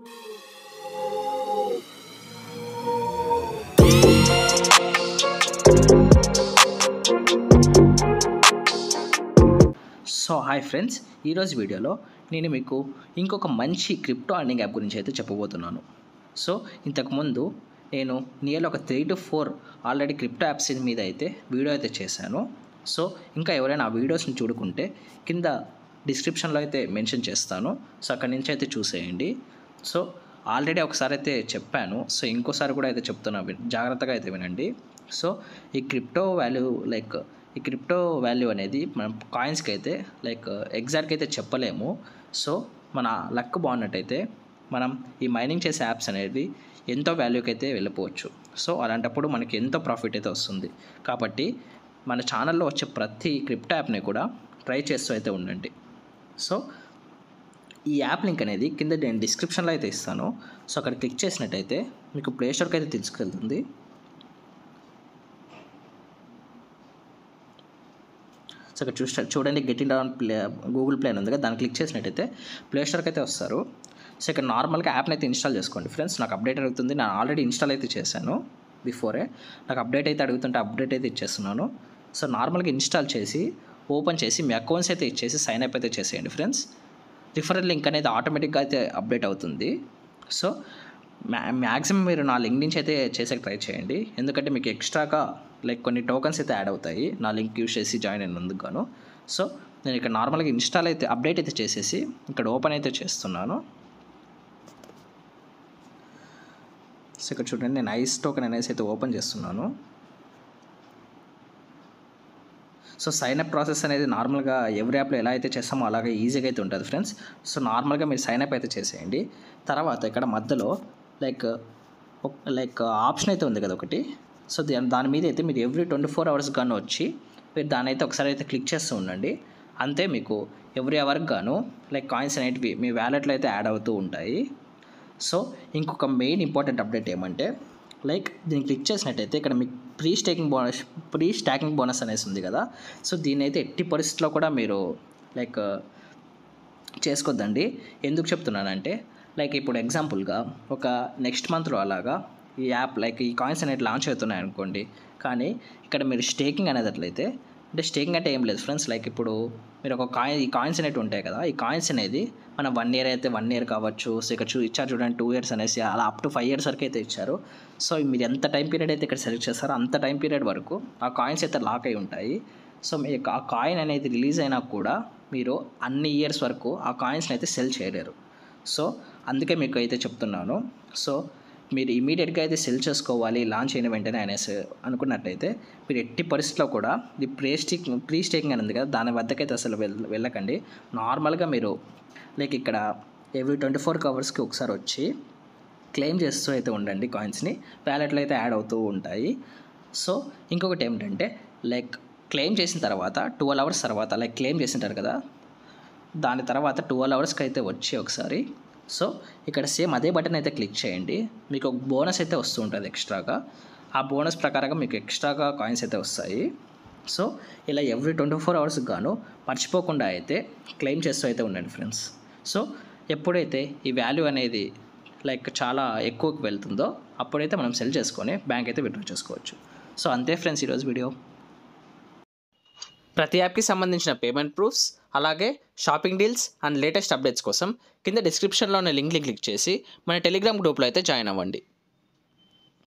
So hi friends, ఈరోజు వీడియోలో నేను మీకు ఇంకొక మంచి క్రిప్టో అర్నింగ్ యాప్ గురించి అయితే చెప్పబోతున్నాను. సో ఇంతకుముందు నేను నియర్లీ ఒక 3 to 4 ఆల్రెడీ క్రిప్టో యాప్స్ మీద అయితే వీడియో అయితే చేశాను. సో ఇంకా ఎవరైనా ఆ వీడియోస్ని చూడుకుంటే కింద డిస్క్రిప్షన్లో అయితే మెన్షన్ చేస్తాను. సో అక్కడి నుంచి అయితే చూసేయండి. సో ఆల్రెడీ ఒకసారి అయితే చెప్పాను, సో ఇంకోసారి కూడా అయితే చెప్తున్నాను, జాగ్రత్తగా అయితే వినండి. సో ఈ క్రిప్టో వాల్యూ అనేది మనం కాయిన్స్కి అయితే ఎగ్జాక్ట్గా అయితే చెప్పలేము. సో మన లక్ బాగున్నట్టయితే మనం ఈ మైనింగ్ చేసే యాప్స్ అనేది ఎంతో వాల్యూకి అయితే వెళ్ళిపోవచ్చు. సో అలాంటప్పుడు మనకి ఎంతో ప్రాఫిట్ అయితే వస్తుంది. కాబట్టి మన ఛానల్లో వచ్చే ప్రతి క్రిప్టో యాప్ని కూడా ట్రై చేస్తూ అయితే ఉండండి. సో ఈ యాప్ లింక్ అనేది కింద నేను డిస్క్రిప్షన్లో అయితే ఇస్తాను. సో అక్కడ క్లిక్ చేసినట్టయితే మీకు ప్లే స్టోర్కి అయితే తీసుకెళ్తుంది. సో ఇక్కడ చూడండి, get in on Google play ఉంది కదా, దాన్ని క్లిక్ చేసినట్టయితే ప్లే స్టోర్కి అయితే వస్తారు. సో ఇక్కడ నార్మల్గా యాప్ని అయితే ఇన్స్టాల్ చేసుకోండి ఫ్రెండ్స్. నాకు అప్డేట్ అడుగుతుంది, నేను ఆల్రెడీ ఇన్స్టాల్ అయితే చేశాను బిఫోరే. నాకు అప్డేట్ అయితే అడుగుతుంటే అప్డేట్ అయితే ఇచ్చేస్తున్నాను. సో నార్మల్గా ఇన్స్టాల్ చేసి ఓపెన్ చేసి మీ అకౌంట్స్ అయితే ఇచ్చేసి సైన్ అప్ అయితే చేసేయండి ఫ్రెండ్స్. రిఫరల్ లింక్ అనేది ఆటోమేటిక్గా అయితే అప్డేట్ అవుతుంది. సో మ్యాక్సిమం మీరు నా లింక్ నుంచి అయితే చేసే ట్రై చేయండి, ఎందుకంటే మీకు ఎక్స్ట్రాగా కొన్ని టోకన్స్ అయితే యాడ్ అవుతాయి నా లింక్ యూస్ చేసి జాయిన్ అయినందుకు గాను. సో నేను ఇక్కడ నార్మల్గా ఇన్స్టాల్ అయితే అప్డేట్ అయితే చేసేసి ఇక్కడ ఓపెన్ అయితే చేస్తున్నాను. సో ఇక్కడ చూడండి, నేను ఐస్ టోకెన్ అనేసి అయితే ఓపెన్ చేస్తున్నాను. సో సైన్ అప్ ప్రాసెస్ అనేది నార్మల్గా ఎవరి యాప్లో ఎలా అయితే చేస్తామో అలాగే ఈజీగా అయితే ఉంటుంది ఫ్రెండ్స్. సో నార్మల్గా మీరు సైన్ అప్ అయితే చేసేయండి. తర్వాత ఇక్కడ మధ్యలో ఆప్షన్ అయితే ఉంది కదా ఒకటి. సో దాని మీద అయితే మీరు ఎవ్రీ 24 hours గాను వచ్చి మీరు దాని అయితే ఒకసారి అయితే క్లిక్ చేస్తూ ఉండండి. అంతే మీకు ఎవ్రీ అవర్కి గాను కాయిన్స్ అనేటివి మీ వ్యాలెట్లో అయితే యాడ్ అవుతూ ఉంటాయి. సో ఇంకొక మెయిన్ ఇంపార్టెంట్ అప్డేట్ ఏమంటే దీన్ని క్లిక్ చేసినట్టయితే ఇక్కడ మీకు ప్రీ స్టాకింగ్ బోనస్ అనేసి ఉంది కదా. సో దీన్ని అయితే ఎట్టి పరిస్థితుల్లో కూడా మీరు చేసుకోవద్దండి. ఎందుకు చెప్తున్నానంటే ఇప్పుడు ఎగ్జాంపుల్గా ఒక నెక్స్ట్ మంత్లో అలాగా ఈ యాప్ ఈ కాయిన్స్ అనేవి లాంచ్ అవుతున్నాయి అనుకోండి. కానీ ఇక్కడ మీరు స్టేకింగ్ అనేది అట్లయితే, అంటే స్టేకింగ్ అంటే ఏం లేదు ఫ్రెండ్స్, ఇప్పుడు మీరు ఒక ఈ కాయిన్స్ అనేవి ఉంటాయి కదా, ఈ కాయిన్స్ అనేది మనం 1 year అయితే 1 year కావచ్చు. సో ఇక్కడ ఇచ్చారు చూడండి 2 years అనేసి, అలా అప్ టు 5 years వరకు అయితే ఇచ్చారు. సో మీరు ఎంత టైం పీరియడ్ అయితే ఇక్కడ సెలెక్ట్ చేస్తారో అంత టైం పీరియడ్ వరకు ఆ కాయిన్స్ అయితే లాక్ అయి ఉంటాయి. సో మీకు ఆ కాయిన్ అనేది రిలీజ్ అయినా కూడా మీరు అన్ని ఇయర్స్ వరకు ఆ కాయిన్స్ని అయితే సెల్ చేయలేరు. సో అందుకే మీకు అయితే చెప్తున్నాను. సో మీరు ఇమీడియట్గా అయితే సెల్ చేసుకోవాలి లాంచ్ అయిన వెంటనే అనేసి అనుకున్నట్టయితే మీరు ఎట్టి పరిస్థితిలో కూడా ఈ ప్రీ స్టేకింగ్ అని ఉంది కదా, దాని వద్దకైతే అసలు వెళ్ళకండి. నార్మల్గా మీరు ఇక్కడ ఎవ్రీ 24 hours ఒకసారి వచ్చి క్లెయిమ్ చేస్తూ అయితే ఉండండి. కాయిన్స్ని వ్యాలెట్లో అయితే యాడ్ అవుతూ ఉంటాయి. సో ఇంకొకటి ఏమిటంటే క్లెయిమ్ చేసిన తర్వాత 12 hours తర్వాత క్లెయిమ్ చేసింటారు కదా, దాని తర్వాత 12 hours అయితే వచ్చి ఒకసారి సో ఇక్కడ సేమ్ అదే బటన్ అయితే క్లిక్ చేయండి. మీకు ఒక బోనస్ అయితే వస్తూ ఉంటుంది ఎక్స్ట్రాగా. ఆ బోనస్ ప్రకారంగా మీకు ఎక్స్ట్రాగా కాయిన్స్ అయితే వస్తాయి. సో ఇలా ఎవ్రీ 24 hours గాను మర్చిపోకుండా అయితే క్లెయిమ్ చేస్తూ అయితే ఉండండి ఫ్రెండ్స్. సో ఎప్పుడైతే ఈ వాల్యూ అనేది చాలా ఎక్కువకి వెళ్తుందో అప్పుడైతే మనం సెల్ చేసుకొని బ్యాంక్ అయితే విత్డ్రా చేసుకోవచ్చు. సో అంతే ఫ్రెండ్స్ ఈరోజు వీడియో. ప్రతి యాప్కి సంబంధించిన పేమెంట్ ప్రూఫ్స్, అలాగే shopping deals and latest updates కోసం కింద డిస్క్రిప్షన్లో ఉన్న లింక్ని క్లిక్ చేసి మన టెలిగ్రామ్ గ్రూప్లో అయితే జాయిన్ అవ్వండి.